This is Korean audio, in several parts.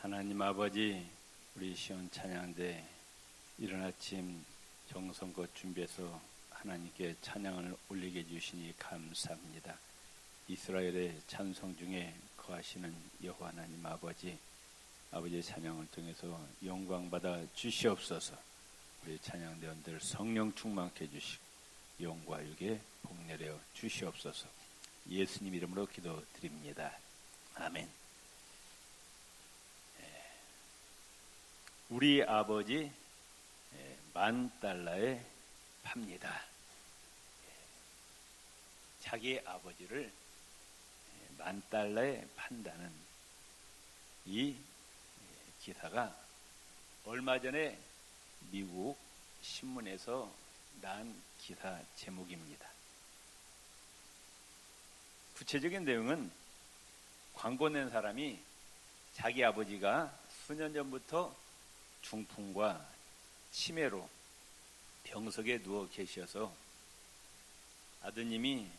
하나님 아버지, 우리 시온 찬양대 이른 아침 정성껏 준비해서 하나님께 찬양을 올리게 해주시니 감사합니다. 이스라엘의 찬송 중에 거하시는 여호와 하나님 아버지, 아버지의 찬양을 통해서 영광받아 주시옵소서. 우리 찬양대원들 성령 충만케 해주시고 영과 육에 복내려 주시옵소서. 예수님 이름으로 기도드립니다. 아멘. 우리 아버지 $10,000에 팝니다. 자기 아버지를 $10,000에 판다는 이 기사가 얼마 전에 미국 신문에서 난 기사 제목입니다. 구체적인 내용은 광고 낸 사람이 자기 아버지가 수년 전부터 중풍과 치매로 병석에 누워 계셔서 아드님이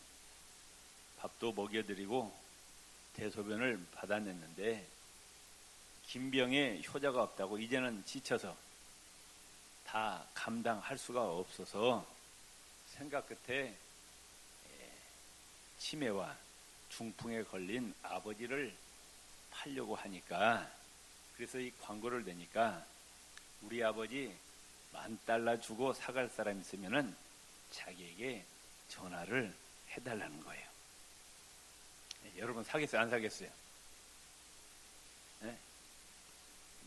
밥도 먹여드리고 대소변을 받아냈는데 김병에 효자가 없다고 이제는 지쳐서 다 감당할 수가 없어서 생각 끝에 치매와 중풍에 걸린 아버지를 팔려고 하니까, 그래서 이 광고를 내니까 우리 아버지 $10,000 주고 사갈 사람 있으면은 자기에게 전화를 해달라는 거예요. 여러분 사겠어요? 안 사겠어요? 네?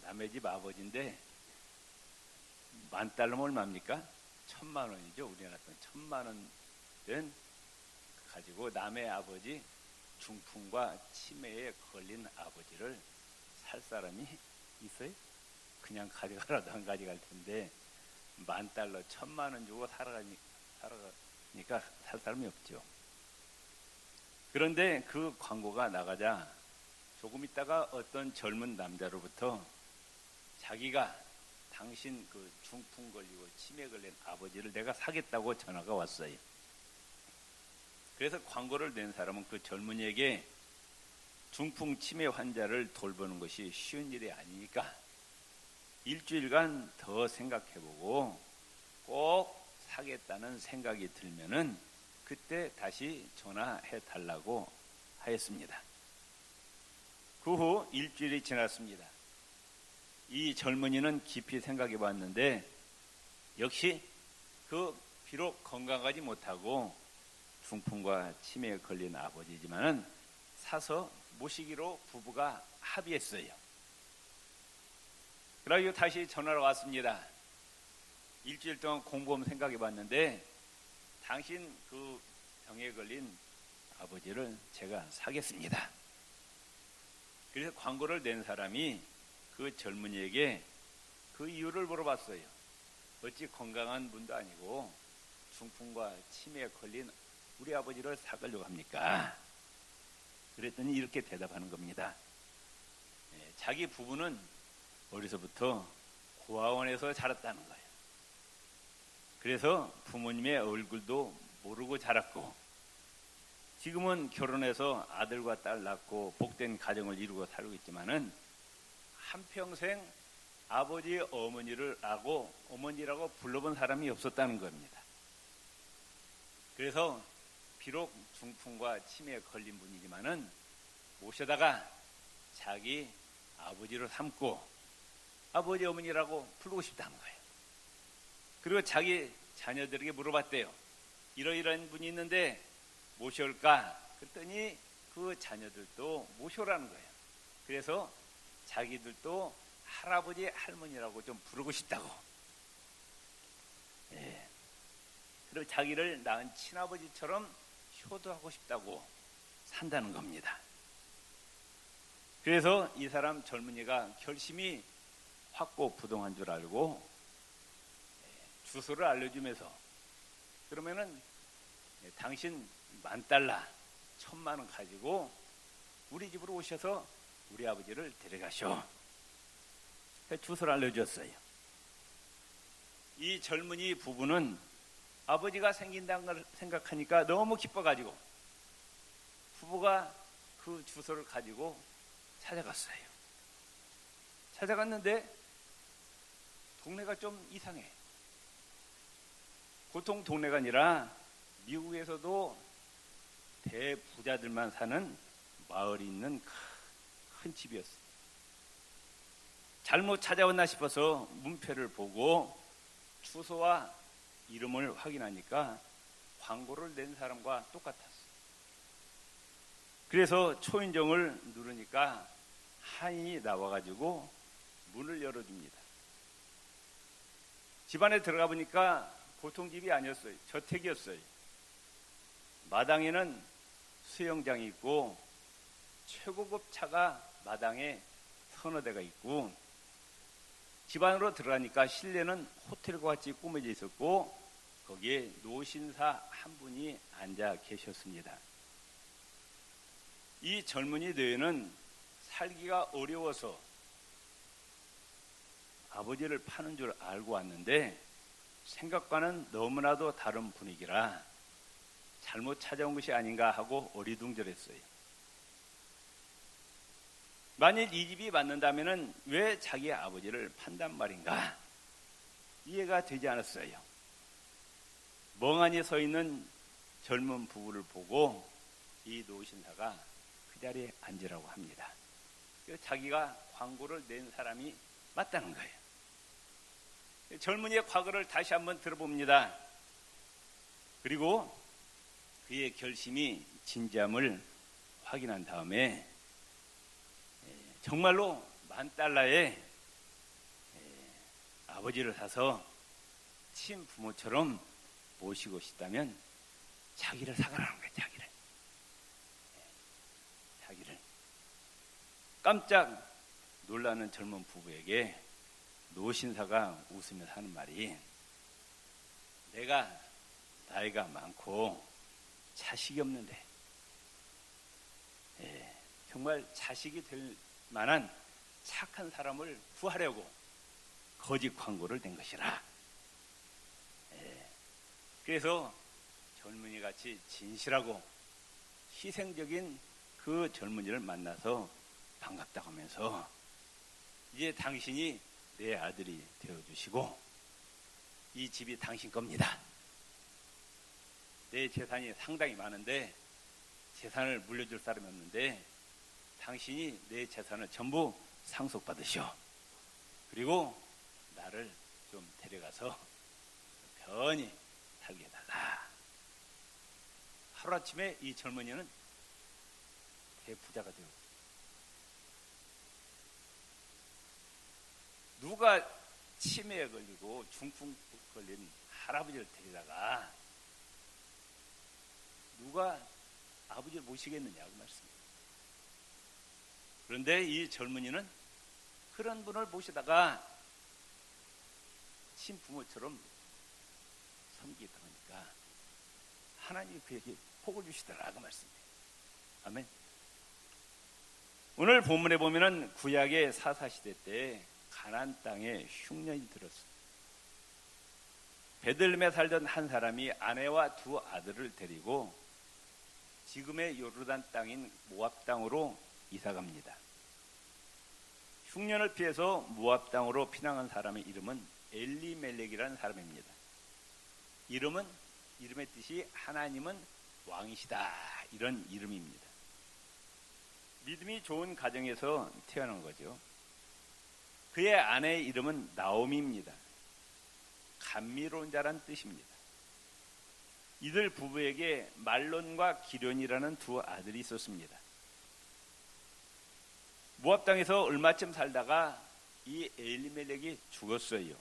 남의 집 아버지인데 $10,000면 얼마입니까? 1,000,000원이죠. 우리나라 돈 1,000,000원 가지고 남의 아버지, 중풍과 치매에 걸린 아버지를 살 사람이 있어요? 그냥 가져가라도 안 가져갈 텐데 $10,000, 1,000,000원 주고 살아가니까 살 사람이 없죠. 그런데 그 광고가 나가자 조금 있다가 어떤 젊은 남자로부터 자기가 당신 그 중풍 걸리고 치매 걸린 아버지를 내가 사겠다고 전화가 왔어요. 그래서 광고를 낸 사람은 그 젊은이에게 중풍 치매 환자를 돌보는 것이 쉬운 일이 아니니까 일주일간 더 생각해보고 꼭 사겠다는 생각이 들면은 그때 다시 전화해 달라고 하였습니다. 그 후 일주일이 지났습니다. 이 젊은이는 깊이 생각해 봤는데 역시 비록 건강하지 못하고 중풍과 치매에 걸린 아버지지만은 사서 모시기로 부부가 합의했어요. 그러고 다시 전화가 왔습니다. 일주일 동안 곰곰 생각해 봤는데 당신 그 병에 걸린 아버지를 제가 사겠습니다. 그래서 광고를 낸 사람이 그 젊은이에게 그 이유를 물어봤어요. 어찌 건강한 분도 아니고 중풍과 치매에 걸린 우리 아버지를 사가려고 합니까? 그랬더니 이렇게 대답하는 겁니다. 자기 부부는 어려서부터 고아원에서 자랐다는 거예요. 그래서 부모님의 얼굴도 모르고 자랐고 지금은 결혼해서 아들과 딸 낳고 복된 가정을 이루고 살고 있지만은 한평생 아버지 어머니라고 불러본 사람이 없었다는 겁니다. 그래서 비록 중풍과 치매에 걸린 분이지만은 모셔다가 자기 아버지로 삼고 아버지 어머니라고 부르고 싶다는 거예요. 그리고 자기 자녀들에게 물어봤대요. 이러이러한 분이 있는데 모셔올까? 그랬더니 그 자녀들도 모셔오라는 거예요. 그래서 자기들도 할아버지 할머니라고 좀 부르고 싶다고. 그리고 자기를 낳은 친아버지처럼 효도하고 싶다고 산다는 겁니다. 그래서 이 사람 젊은이가 결심이 확고부동한 줄 알고 주소를 알려주면서 그러면은 당신 $10,000, 1,000,000원 가지고 우리 집으로 오셔서 우리 아버지를 데려가셔. 주소를 알려줬어요. 이 젊은이 부부는 아버지가 생긴다는 걸 생각하니까 너무 기뻐가지고 부부가 그 주소를 가지고 찾아갔어요. 찾아갔는데 동네가 좀 이상해. 보통 동네가 아니라 미국에서도 대부자들만 사는 마을이 있는 큰 집이었어요. 잘못 찾아왔나 싶어서 문표를 보고 주소와 이름을 확인하니까 광고를 낸 사람과 똑같았어요. 그래서 초인종을 누르니까 한인이 나와가지고 문을 열어줍니다. 집 안에 들어가 보니까 보통 집이 아니었어요. 저택이었어요. 마당에는 수영장이 있고 최고급 차가 마당에 서너 대가 있고, 집 안으로 들어가니까 실내는 호텔과 같이 꾸며져 있었고 거기에 노신사 한 분이 앉아 계셨습니다. 이 젊은이 노예는 살기가 어려워서 아버지를 파는 줄 알고 왔는데 생각과는 너무나도 다른 분위기라 잘못 찾아온 것이 아닌가 하고 어리둥절했어요. 만일 이 집이 맞는다면 왜 자기 아버지를 판단 말인가? 이해가 되지 않았어요. 멍하니 서 있는 젊은 부부를 보고 이 노신사가 그 자리에 앉으라고 합니다. 자기가 광고를 낸 사람이 맞다는 거예요. 젊은이의 과거를 다시 한번 들어봅니다. 그리고 그의 결심이 진지함을 확인한 다음에 정말로 $10,000에 아버지를 사서 친부모처럼 모시고 싶다면 자기를 사가라는 거예요. 자기를. 깜짝 놀라는 젊은 부부에게 노신사가 웃으면서 하는 말이, 내가 나이가 많고 자식이 없는데 정말 자식이 될 만한 착한 사람을 구하려고 거짓 광고를 낸 것이라. 그래서 젊은이같이 진실하고 희생적인 그 젊은이를 만나서 반갑다고 하면서 이제 당신이 내 아들이 되어주시고 이 집이 당신 겁니다. 내 재산이 상당히 많은데 재산을 물려줄 사람이 없는데 당신이 내 재산을 전부 상속받으시오. 그리고 나를 좀 데려가서 편히 살게 해달라. 하루아침에 이 젊은이는 대부자가 되고, 누가 치매에 걸리고 중풍 걸린 할아버지를 데리다가 누가 아버지를 모시겠느냐고 말씀입니다. 그런데 이 젊은이는 그런 분을 모시다가 친부모처럼 섬기다 보니까 하나님이 그에게 복을 주시더라고 말씀입니다. 아멘. 오늘 본문에 보면은 구약의 사사시대 때 가나안 땅에 흉년이 들었습니다. 베들레헴에 살던 한 사람이 아내와 두 아들을 데리고 지금의 요르단 땅인 모압 땅으로 이사갑니다. 흉년을 피해서 모압 땅으로 피난한 사람의 이름은 엘리멜렉이라는 사람입니다. 이름의 뜻이 하나님은 왕이시다, 이런 이름입니다. 믿음이 좋은 가정에서 태어난 거죠. 그의 아내의 이름은 나오미입니다. 감미로운 자란 뜻입니다. 이들 부부에게 말론과 기련이라는 두 아들이 있었습니다. 모압 땅에서 얼마쯤 살다가 이 엘리멜렉이 죽었어요.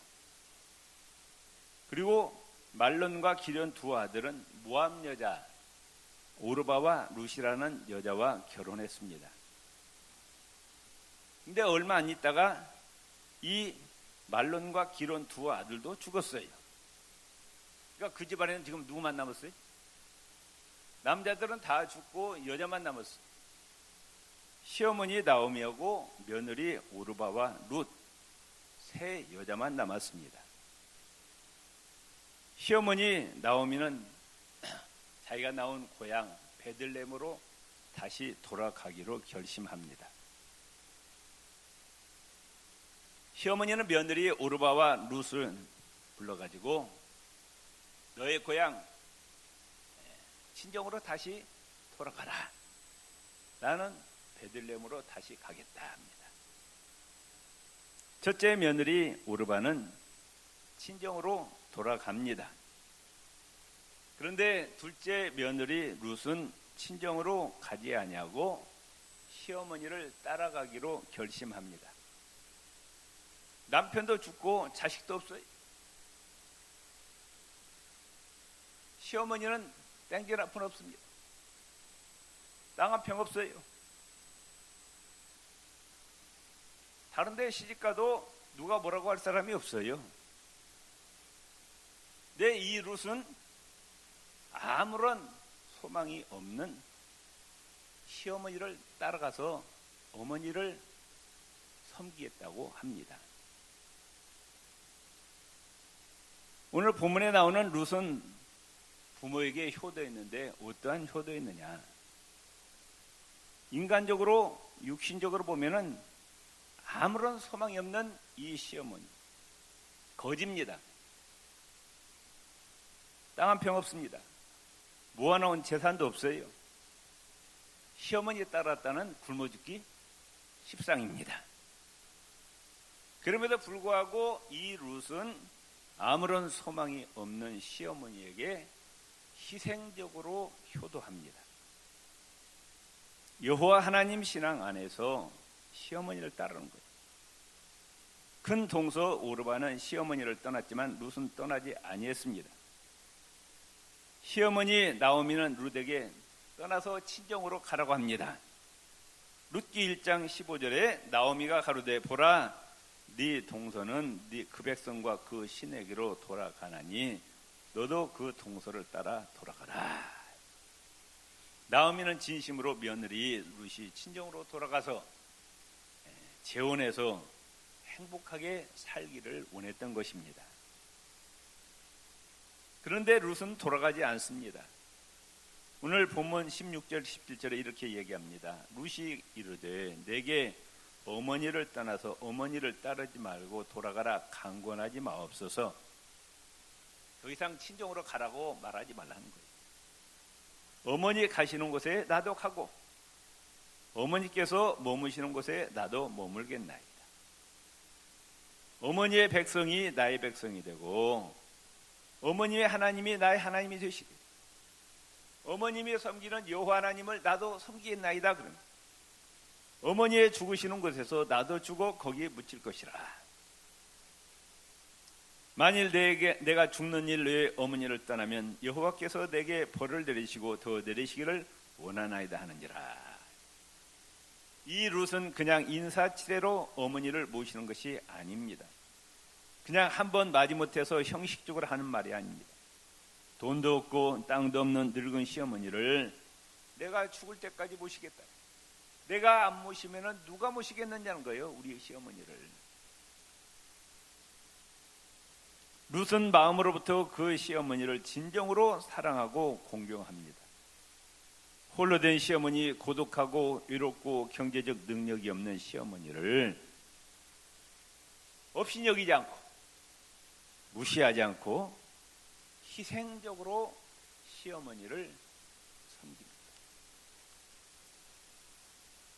그리고 말론과 기련 두 아들은 모압 여자 오르바와 룻이라는 여자와 결혼했습니다. 근데 얼마 안 있다가 이 말론과 기련 두 아들도 죽었어요. 그러니까 그 집안에는 지금 누구만 남았어요? 남자들은 다 죽고 여자만 남았어요. 시어머니 나오미하고 며느리 오르바와 룻, 세 여자만 남았습니다. 시어머니 나오미는 자기가 나온 고향 베들레헴으로 다시 돌아가기로 결심합니다. 시어머니는 며느리 오르바와 룻을 불러가지고 너의 고향 친정으로 다시 돌아가라. 나는 베들레헴으로 다시 가겠다 합니다. 첫째 며느리 오르바는 친정으로 돌아갑니다. 그런데 둘째 며느리 룻은 친정으로 가지 아니하고 시어머니를 따라가기로 결심합니다. 남편도 죽고 자식도 없어요. 시어머니는 땡길 앞은 없습니다. 땅 한 평 없어요. 다른 데 시집가도 누가 뭐라고 할 사람이 없어요. 근데 이 룻은 아무런 소망이 없는 시어머니를 따라가서 어머니를 섬기겠다고 합니다. 오늘 본문에 나오는 룻은 부모에게 효도했는데 어떠한 효도였느냐? 인간적으로 육신적으로 보면은 아무런 소망이 없는 이 시어머니 거지입니다. 땅 한 평 없습니다. 모아놓은 재산도 없어요. 시어머니에 따랐다는 굶어 죽기 십상입니다. 그럼에도 불구하고 이 룻은 아무런 소망이 없는 시어머니에게 희생적으로 효도합니다. 여호와 하나님 신앙 안에서 시어머니를 따르는 거예요. 큰 동서 오르바는 시어머니를 떠났지만 룻은 떠나지 아니했습니다. 시어머니 나오미는 룻에게 떠나서 친정으로 가라고 합니다. 룻기 1장 15절에 나오미가 가로되 보라 네 동서는 그 백성과 그 신에게로 돌아가나니 너도 그 동서를 따라 돌아가라. 나오미는 진심으로 며느리 룻이 친정으로 돌아가서 재혼해서 행복하게 살기를 원했던 것입니다. 그런데 룻은 돌아가지 않습니다. 오늘 본문 16절 17절에 이렇게 얘기합니다. 룻이 이르되 내게 어머니를 떠나서 어머니를 따르지 말고 돌아가라 강권하지 마옵소서. 더 이상 친정으로 가라고 말하지 말라는 거예요. 어머니 가시는 곳에 나도 가고 어머니께서 머무시는 곳에 나도 머물겠나이다. 어머니의 백성이 나의 백성이 되고 어머니의 하나님이 나의 하나님이 되시고 어머님이 섬기는 여호와 하나님을 나도 섬기겠나이다. 그러면 어머니의 죽으시는 곳에서 나도 죽어 거기에 묻힐 것이라. 만일 내가 죽는 일로 내 어머니를 떠나면 여호와께서 내게 벌을 내리시고 더 내리시기를 원하나이다 하는지라. 이 룻은 그냥 인사치레로 어머니를 모시는 것이 아닙니다. 그냥 한번 마지못해서 형식적으로 하는 말이 아닙니다. 돈도 없고 땅도 없는 늙은 시어머니를 내가 죽을 때까지 모시겠다. 내가 안 모시면 누가 모시겠느냐는 거예요. 우리 시어머니를. 룻은 마음으로부터 그 시어머니를 진정으로 사랑하고 공경합니다. 홀로 된 시어머니, 고독하고 외롭고 경제적 능력이 없는 시어머니를 업신여기지 않고 무시하지 않고 희생적으로 시어머니를 섬깁니다.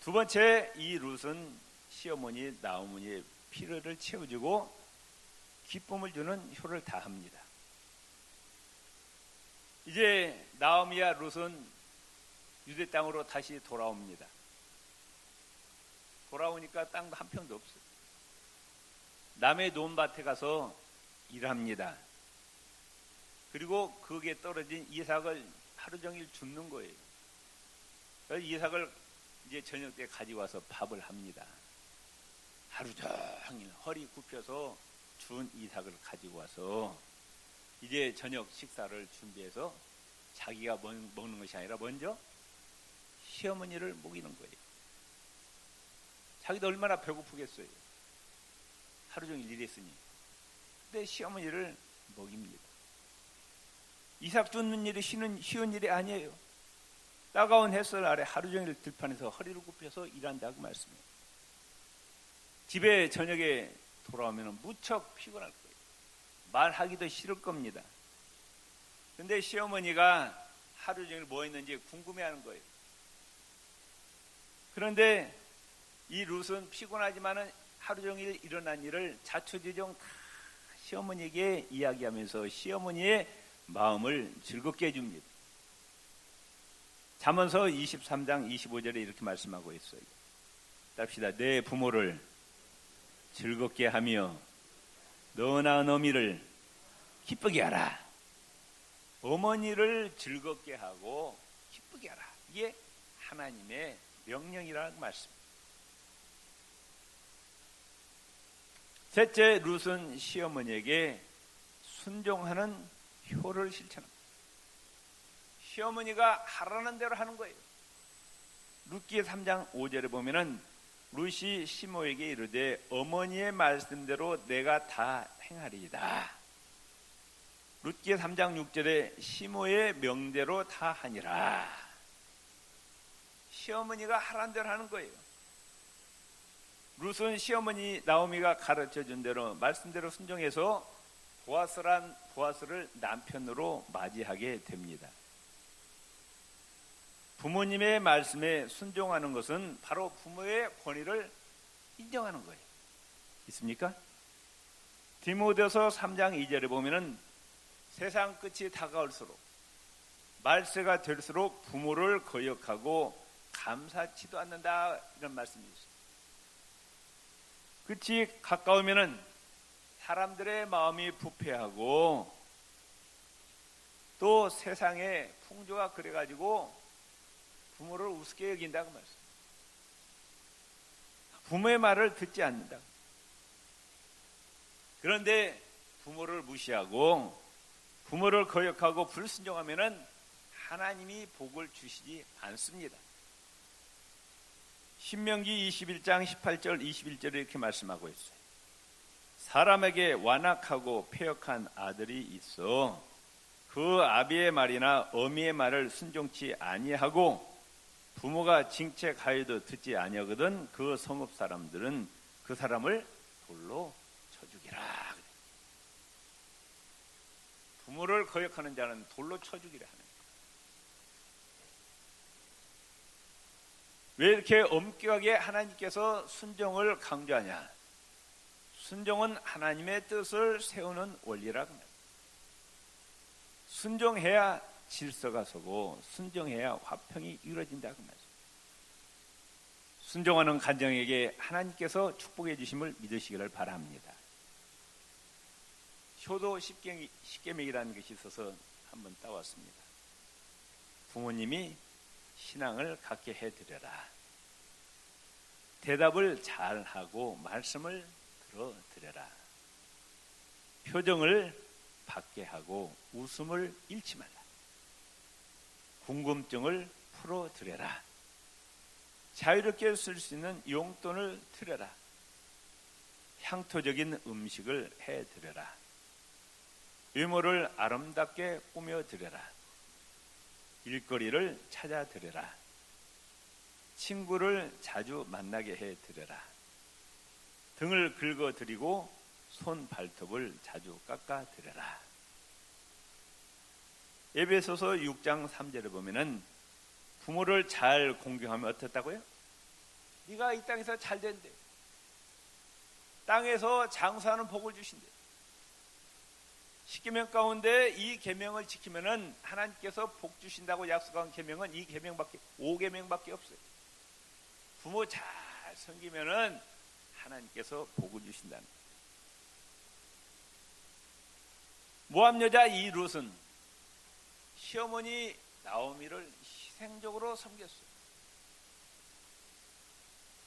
두 번째, 이 룻은 시어머니 나오미의 필요를 채워주고 기쁨을 주는 효를 다합니다. 이제 나오미와 룻은 유대 땅으로 다시 돌아옵니다. 돌아오니까 땅도 한 평도 없어요. 남의 논밭에 가서 일합니다. 그리고 거기에 떨어진 이삭을 하루 종일 줍는 거예요. 그래서 이삭을 이제 저녁 때 가지고 와서 밥을 합니다. 하루 종일 허리 굽혀서 준 이삭을 가지고 와서 이제 저녁 식사를 준비해서 자기가 먹는 것이 아니라 먼저 시어머니를 먹이는 거예요. 자기도 얼마나 배고프겠어요. 하루 종일 일했으니. 근데 시어머니를 먹입니다. 이삭 줍는 일이 쉬운 일이 아니에요. 따가운 햇살 아래 하루 종일 들판에서 허리를 굽혀서 일한다고 말씀해요. 집에 저녁에 돌아오면 무척 피곤할 거예요. 말하기도 싫을 겁니다. 근데 시어머니가 하루 종일 뭐 했는지 궁금해하는 거예요. 그런데 이 룻은 피곤하지만은 하루 종일 일어난 일을 자초지종 다 시어머니에게 이야기하면서 시어머니의 마음을 즐겁게 해줍니다. 잠언서 23장 25절에 이렇게 말씀하고 있어요. 답시다. 내 부모를 즐겁게 하며 너나 너미를 기쁘게 하라. 어머니를 즐겁게 하고 기쁘게 하라. 이게 하나님의 명령이라는 말씀입니다. 셋째, 룻은 시어머니에게 순종하는 효를 실천합니다. 시어머니가 하라는 대로 하는 거예요. 룻기 3장 5절에 보면은 룻이 시모에게 이르되 어머니의 말씀대로 내가 다 행하리이다. 룻기 3장 6절에 시모의 명대로 다 하니라. 시어머니가 하라는 대로 하는 거예요. 룻은 시어머니 나오미가 가르쳐준 대로 말씀대로 순종해서 보아스를 남편으로 맞이하게 됩니다. 부모님의 말씀에 순종하는 것은 바로 부모의 권위를 인정하는 거예요. 있습니까? 디모데서 3장 2절에 보면은 세상 끝이 다가올수록 말세가 될수록 부모를 거역하고 감사치도 않는다, 이런 말씀이 있어요. 끝이 가까우면은 사람들의 마음이 부패하고 또 세상의 풍조가 그래가지고 부모를 우습게 여긴다고 말씀. 부모의 말을 듣지 않는다. 그런데 부모를 무시하고 부모를 거역하고 불순종하면은 하나님이 복을 주시지 않습니다. 신명기 21장 18절 21절에 이렇게 말씀하고 있어요. 사람에게 완악하고 패역한 아들이 있어 그 아비의 말이나 어미의 말을 순종치 아니하고 부모가 징책하여도 듣지 아니하거든 그 성읍 사람들은 그 사람을 돌로 쳐죽이라. 부모를 거역하는 자는 돌로 쳐죽이라 하는 거예요. 왜 이렇게 엄격하게 하나님께서 순종을 강조하냐? 순종은 하나님의 뜻을 세우는 원리라고 합니다. 순종해야 질서가 서고 순종해야 화평이 이루어진다고 말합니다. 순종하는 가정에게 하나님께서 축복해 주심을 믿으시기를 바랍니다. 효도 십계명이라는 것이 있어서 한번 따왔습니다. 부모님이 신앙을 갖게 해드려라. 대답을 잘하고 말씀을 들어드려라. 표정을 받게 하고 웃음을 잃지 말라. 궁금증을 풀어드려라. 자유롭게 쓸 수 있는 용돈을 드려라. 향토적인 음식을 해드려라. 외모를 아름답게 꾸며드려라. 일거리를 찾아드려라. 친구를 자주 만나게 해드려라. 등을 긁어드리고 손 발톱을 자주 깎아드려라. 에베소서 6장 3절에 보면은 부모를 잘 공경하면 어떻다고요? 네가 이 땅에서 잘 된대. 땅에서 장수하는 복을 주신대. 십계명 가운데 이 계명을 지키면은 하나님께서 복 주신다고 약속한 계명은 이 계명밖에 5계명밖에 없어요. 부모 잘 섬기면은 하나님께서 복을 주신다는 거예요. 모압 여자 이 룻은 시어머니 나오미를 희생적으로 섬겼어요.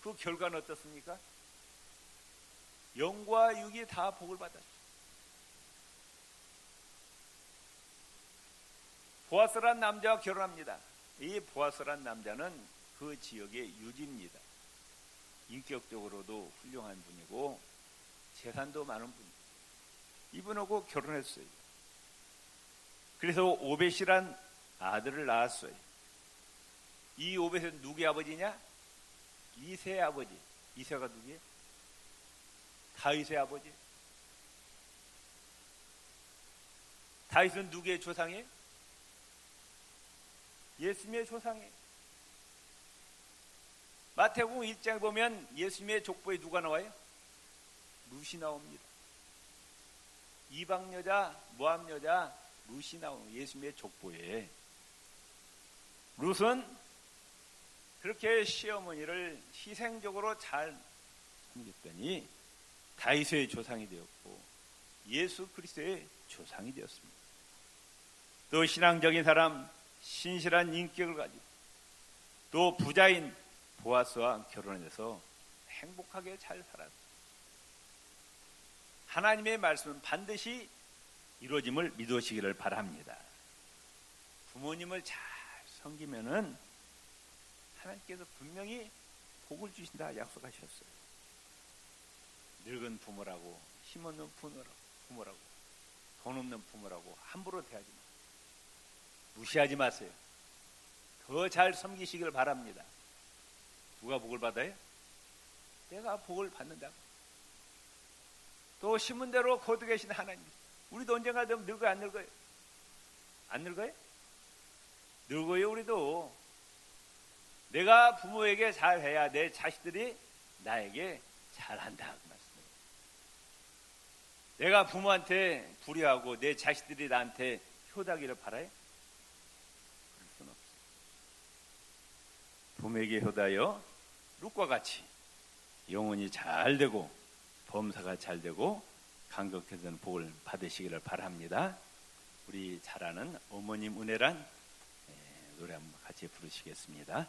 그 결과는 어떻습니까? 영과 육이 다 복을 받았어요. 보아스란 남자와 결혼합니다. 이 보아스란 남자는 그 지역의 유지입니다. 인격적으로도 훌륭한 분이고 재산도 많은 분이에요. 이분하고 결혼했어요. 그래서 오벳이란 아들을 낳았어요. 이 오벳은 누구의 아버지냐? 이새의 아버지. 이새가 누구예요? 다윗의 아버지. 다윗은 누구의 조상이에요? 예수님의 조상이에요. 마태복음 1장에 보면 예수님의 족보에 누가 나와요? 룻이 나옵니다. 이방 여자, 모압 여자 룻이 나오는 예수님의 족보에. 룻은 그렇게 시어머니를 희생적으로 잘 섬겼더니 다윗의 조상이 되었고 예수 그리스도의 조상이 되었습니다. 또 신앙적인 사람, 신실한 인격을 가지고 또 부자인 보아스와 결혼해서 행복하게 잘 살았습니다. 하나님의 말씀은 반드시 이루어짐을 믿으시기를 바랍니다. 부모님을 잘 섬기면은 하나님께서 분명히 복을 주신다 약속하셨어요. 늙은 부모라고, 힘없는 부모라고, 돈 없는 부모라고 함부로 대하지 마세요. 무시하지 마세요. 더 잘 섬기시기를 바랍니다. 누가 복을 받아요? 내가 복을 받는다. 또 심은 대로 거두 계신 하나님. 우리도 언젠가 되면 늙어요, 안 늙어요? 안 늙어요? 늙어요, 우리도. 내가 부모에게 잘해야 내 자식들이 나에게 잘한다 그 말씀이에요. 내가 부모한테 불의하고 내 자식들이 나한테 효다기를 바라요? 그럴 수는 없어요. 부모에게 효다여 룻과 같이 영혼이 잘 되고 범사가 잘 되고 간격해서는 복을 받으시기를 바랍니다. 우리 잘 아는 어머님 은혜란 노래 한번 같이 부르시겠습니다.